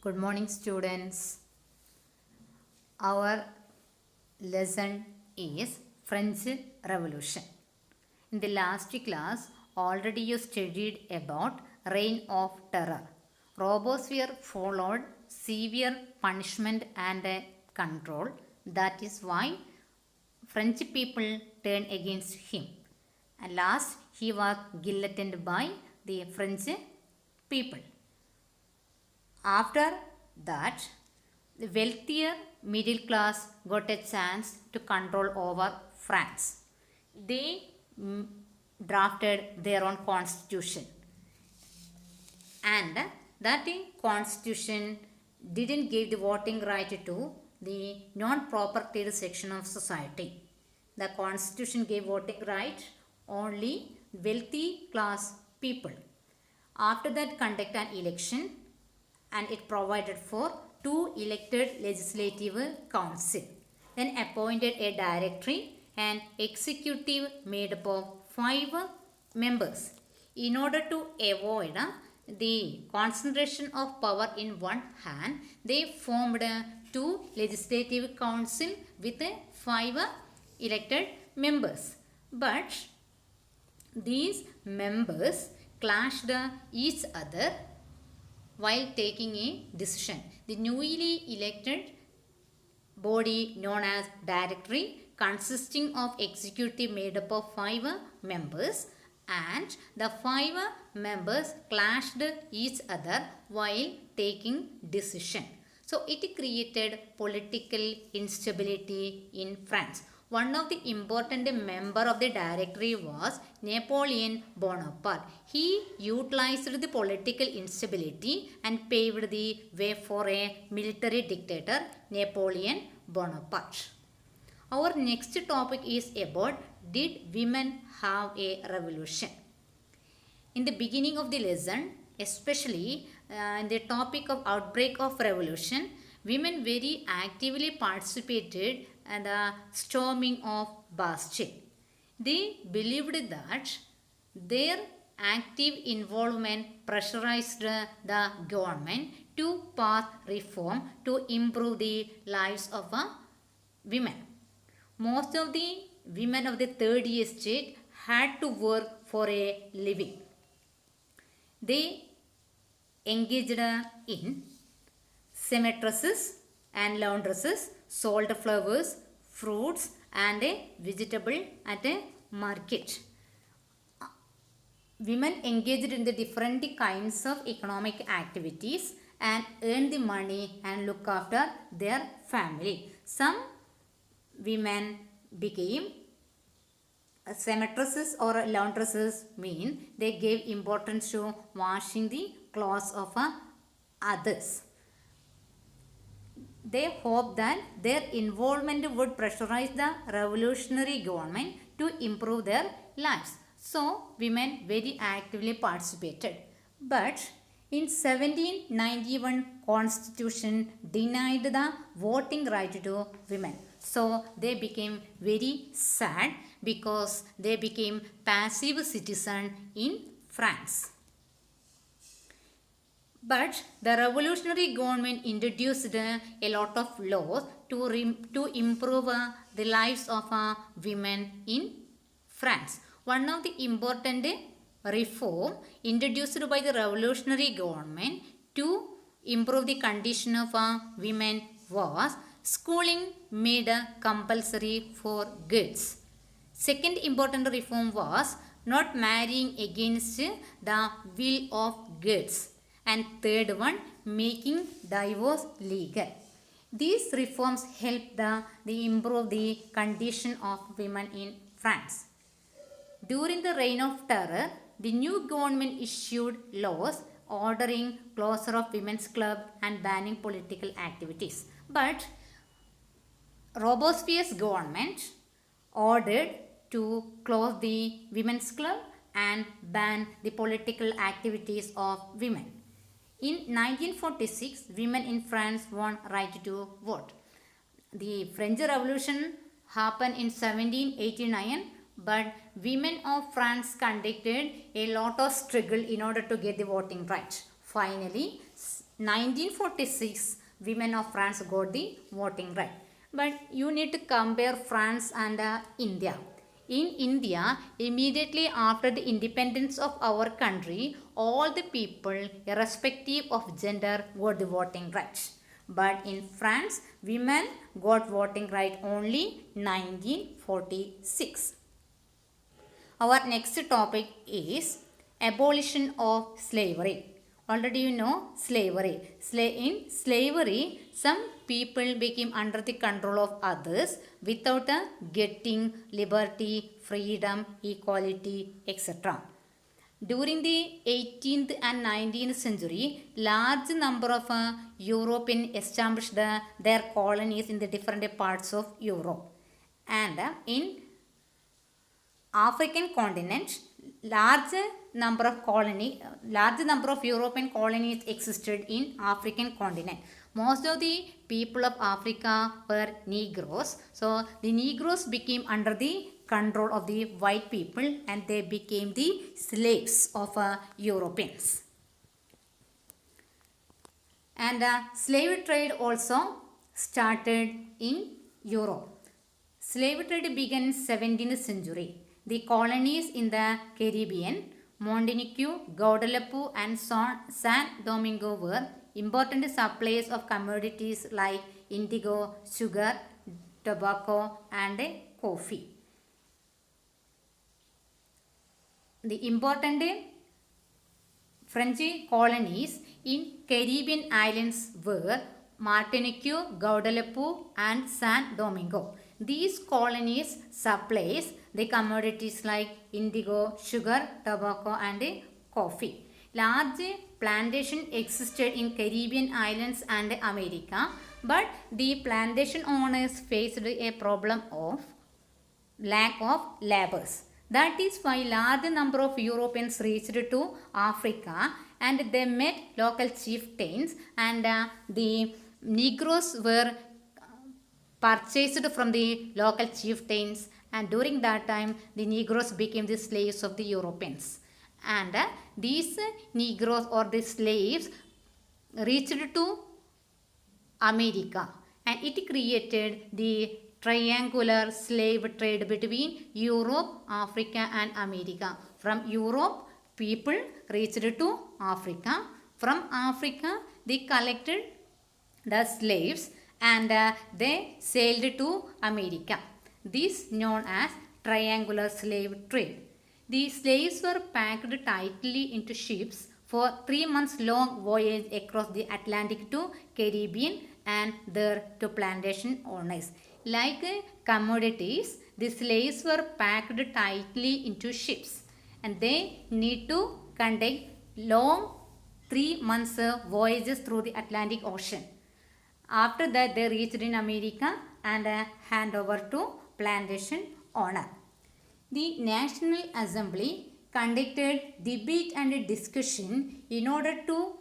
Good morning, students. Our lesson is French Revolution. In the last class, already you studied about Reign of Terror. Robespierre followed severe punishment and control. That is why French people turned against him. And last, he was guillotined by the French people. After that, the wealthier middle class got a chance to control over France. They drafted their own constitution, and that constitution didn't give the voting right to the non-propertied section of society. The constitution gave voting right only wealthy class people. After that, conduct an election, and it provided for 2 elected legislative council, then appointed a directory and executive made up of 5 members. In order to avoid the concentration of power in one hand, they formed 2 legislative council with 5 elected members. But these members clashed each other while taking a decision. The newly elected body known as directory, consisting of executive made up of 5 members, and the 5 members clashed each other while taking decision. So it created political instability in France. One of the important member of the directory was Napoleon Bonaparte. He utilized the political instability and paved the way for a military dictator, Napoleon Bonaparte. Our next topic is about, did women have a revolution? In the beginning of the lesson, especially in the topic of outbreak of revolution, women very actively participated in the storming of Bastille. They believed that their active involvement pressurized the government to pass reform to improve the lives of women. Most of the women of the third estate had to work for a living. They engaged in seamstresses and laundresses, sold flowers, fruits and a vegetable at a market. Women engaged in the different kinds of economic activities and earned the money and look after their family. Some women became seamstresses or laundresses, mean they gave importance to washing the clothes of others. They hoped that their involvement would pressurize the revolutionary government to improve their lives. So, women very actively participated. But in 1791, Constitution denied the voting right to women. So, they became very sad because they became passive citizens in France. But the revolutionary government introduced a lot of laws to improve the lives of women in France. One of the important reform introduced by the revolutionary government to improve the condition of women was schooling made compulsory for girls. Second important reform was not marrying against the will of girls. And third one, making divorce legal. These reforms helped the improve the condition of women in France. During the reign of terror, the new government issued laws ordering closure of women's club and banning political activities. But Robespierre's government ordered to close the women's club and ban the political activities of women. In 1946, women in France won right to vote. The French Revolution happened in 1789, but women of France conducted a lot of struggle in order to get the voting right. Finally, 1946, women of France got the voting right. But you need to compare France and India. In India, immediately after the independence of our country, all the people, irrespective of gender, got the voting rights. But in France, women got voting right only 1946. Our next topic is abolition of slavery. Already you know slavery. In slavery, some people became under the control of others without getting liberty, freedom, equality, etc. During the 18th and 19th century, large number of Europeans established their colonies in the different parts of Europe. And in African continent, large number of European colonies existed in African continent. Most of the people of Africa were Negroes. So the Negroes became under the control of the white people and they became the slaves of Europeans. And slave trade also started in Europe. Slave trade began in 17th century. The colonies in the Caribbean, Martinique, Guadeloupe and San Domingo were important suppliers of commodities like indigo, sugar, tobacco and coffee. The important French colonies in Caribbean islands were Martinique, Guadeloupe and San Domingo. These colonies supplies the commodities like indigo, sugar, tobacco and coffee. Large plantation existed in Caribbean islands and America, but the plantation owners faced a problem of lack of laborers. That is why large number of Europeans reached to Africa and they met local chieftains and the Negroes were purchased from the local chieftains and during that time the Negroes became the slaves of the Europeans. And these Negroes or the slaves reached to America and it created the triangular slave trade between Europe, Africa and America. From Europe, people reached to Africa. From Africa, they collected the slaves and they sailed to America. This known as triangular slave trade. The slaves were packed tightly into ships for 3 months long voyage across the Atlantic to Caribbean and there to plantation owners. Like commodities, the slaves were packed tightly into ships and they need to conduct long 3 months voyages through the Atlantic Ocean. After that, they reached in America and hand over to plantation owner. The National Assembly conducted debate and discussion in order to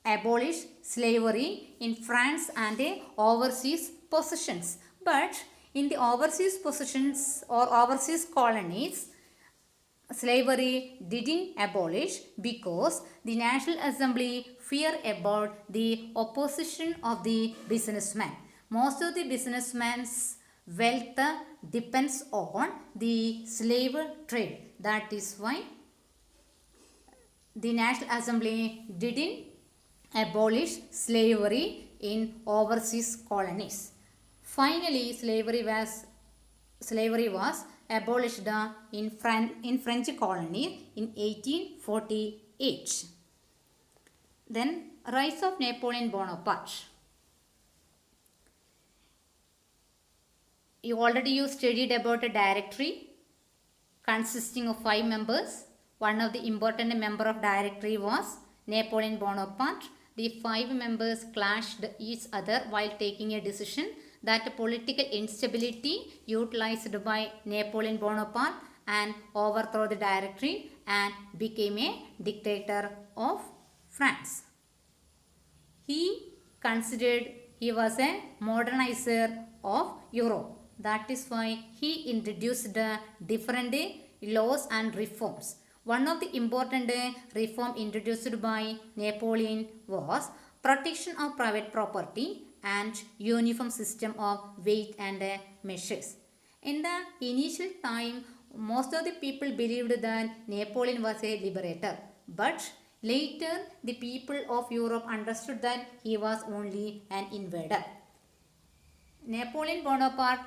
abolish slavery in France and overseas possessions. But in the overseas possessions or overseas colonies, slavery didn't abolish because the National Assembly fear about the opposition of the businessmen. Most of the businessmen's wealth depends on the slave trade. That is why the National Assembly didn't abolish slavery in overseas colonies. Finally, slavery was abolished in French colony in 1848. Then rise of Napoleon Bonaparte. You studied about a directory consisting of 5 members. One of the important member of directory was Napoleon Bonaparte. The 5 members clashed each other while taking a decision that political instability utilized by Napoleon Bonaparte and overthrew the directory and became a dictator of France. He considered he was a modernizer of Europe. That is why he introduced different laws and reforms. One of the important reform introduced by Napoleon was protection of private property and uniform system of weight and measures. In the initial time, most of the people believed that Napoleon was a liberator, but later the people of Europe understood that he was only an invader. Napoleon Bonaparte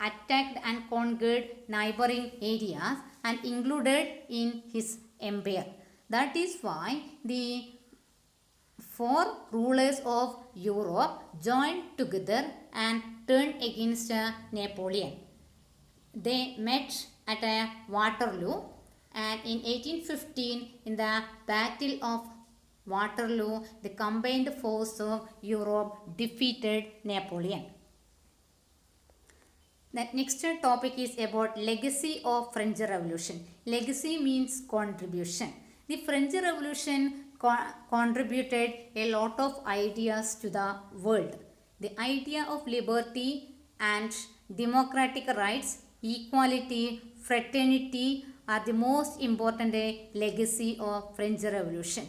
attacked and conquered neighboring areas and included in his empire. That is why the four rulers of Europe joined together and turned against Napoleon. They met at Waterloo, and in 1815 in the Battle of Waterloo the combined force of Europe defeated Napoleon. The next topic is about legacy of French Revolution. Legacy means contribution. The French Revolution contributed a lot of ideas to the world. The idea of liberty and democratic rights, equality, fraternity are the most important legacy of French Revolution.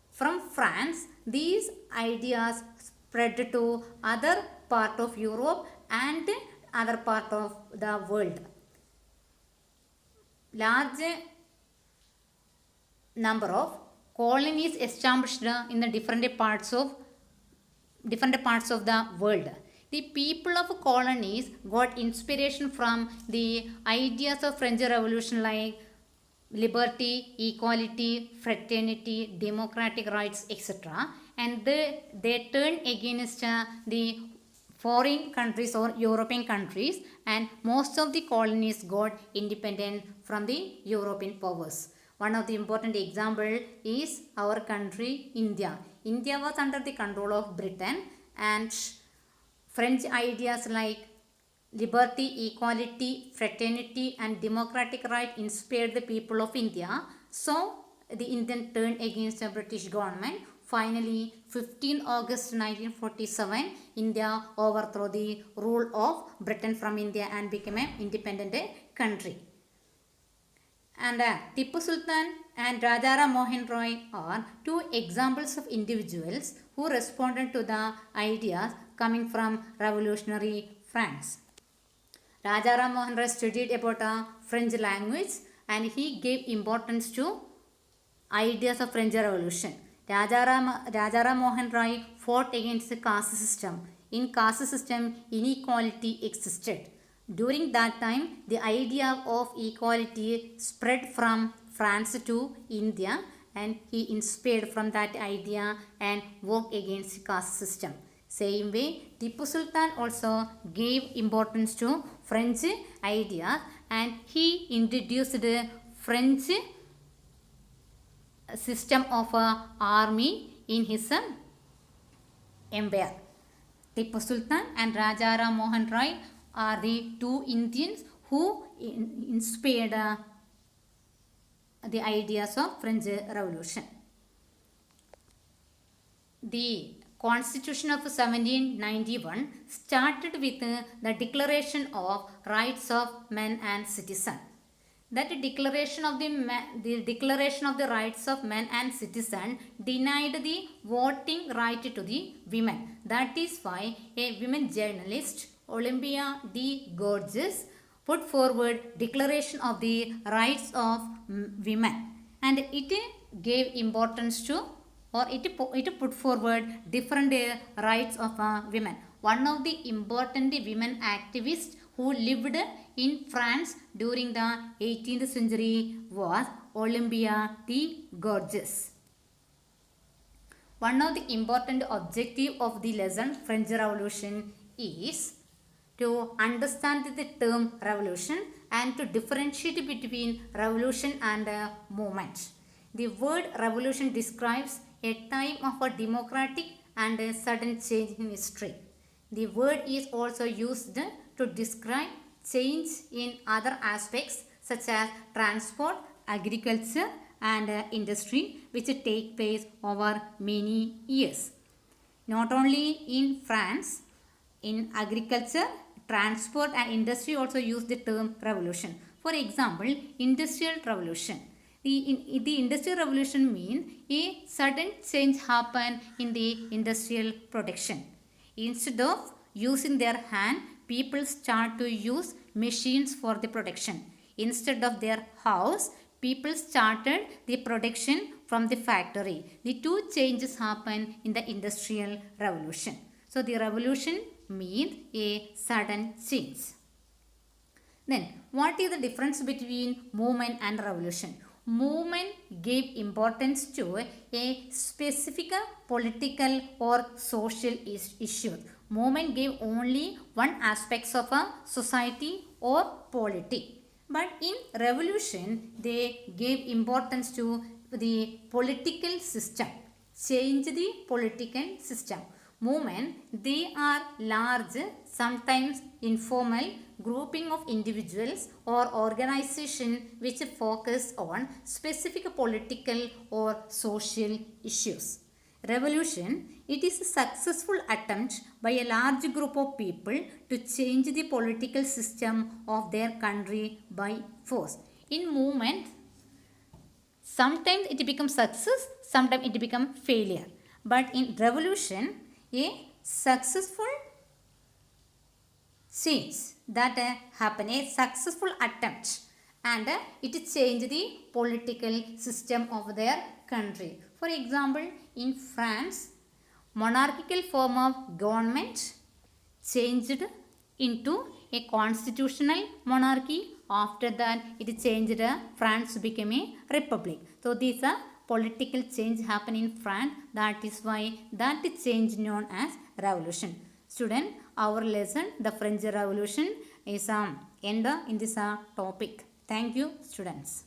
From France, these ideas spread to other part of Europe and other part of the world. Large number of colonies established in the different parts of the world. The people of colonies got inspiration from the ideas of French Revolution like liberty, equality, fraternity, democratic rights, etc. And they turned against the foreign countries or European countries, and most of the colonies got independent from the European powers. One of the important example is our country India. India was under the control of Britain, and French ideas like liberty, equality, fraternity and democratic right inspired the people of India. So the Indian turned against the British government. Finally, 15 August 1947, India overthrew the rule of Britain from India and became an independent country. And Tipu Sultan and Rajaram Mohan Roy are two examples of individuals who responded to the ideas coming from revolutionary France. Rajaram Mohan Roy studied about French language and he gave importance to ideas of French Revolution. Rajaram Mohan Roy fought against the caste system. In caste system, inequality existed. During that time, the idea of equality spread from France to India, and he inspired from that idea and worked against caste system. Same way, Tipu Sultan also gave importance to French ideas and he introduced the French system of army in his empire. Tipu Sultan and Rajaram Mohan Roy are the two Indians who inspired the ideas of French Revolution. The Constitution of 1791 started with the Declaration of Rights of Men and Citizens. That declaration of the rights of men and citizens denied the voting right to the women. That is why a women journalist, Olympia D. Gorges, put forward Declaration of the Rights of Women, and it gave importance to, or it put forward different rights of women. One of the important women activists who lived in France during the 18th century was Olympia D. Gorges. One of the important objectives of the lesson French Revolution is to understand the term revolution and to differentiate between revolution and movement. The word revolution describes a time of a democratic and a sudden change in history. The word is also used to describe change in other aspects such as transport, agriculture and industry which take place over many years. Not only in France, in agriculture, transport and industry also use the term revolution. For example, industrial revolution. The industrial revolution means a sudden change happen in the industrial production. Instead of using their hand, people start to use machines for the production. Instead of their house, people started the production from the factory. The two changes happen in the industrial revolution. So the revolution means a sudden change. Then, what is the difference between movement and revolution? Movement gave importance to a specific political or social issue. Movement gave only one aspects of a society or polity. But in revolution, they gave importance to the political system. Change the political system. Movement, they are large, sometimes informal grouping of individuals or organization which focus on specific political or social issues. Revolution, it is a successful attempt by a large group of people to change the political system of their country by force. In movement, sometimes it becomes success, sometimes it becomes failure. But in revolution, a successful change that happen, a successful attempt, and it change the political system of their country. For example, in France, monarchical form of government changed into a constitutional monarchy. After that, it changed, France became a republic. So these are political change happen in France. That is why that change known as revolution. Student, our lesson, the French Revolution, is end in this topic. Thank you, students.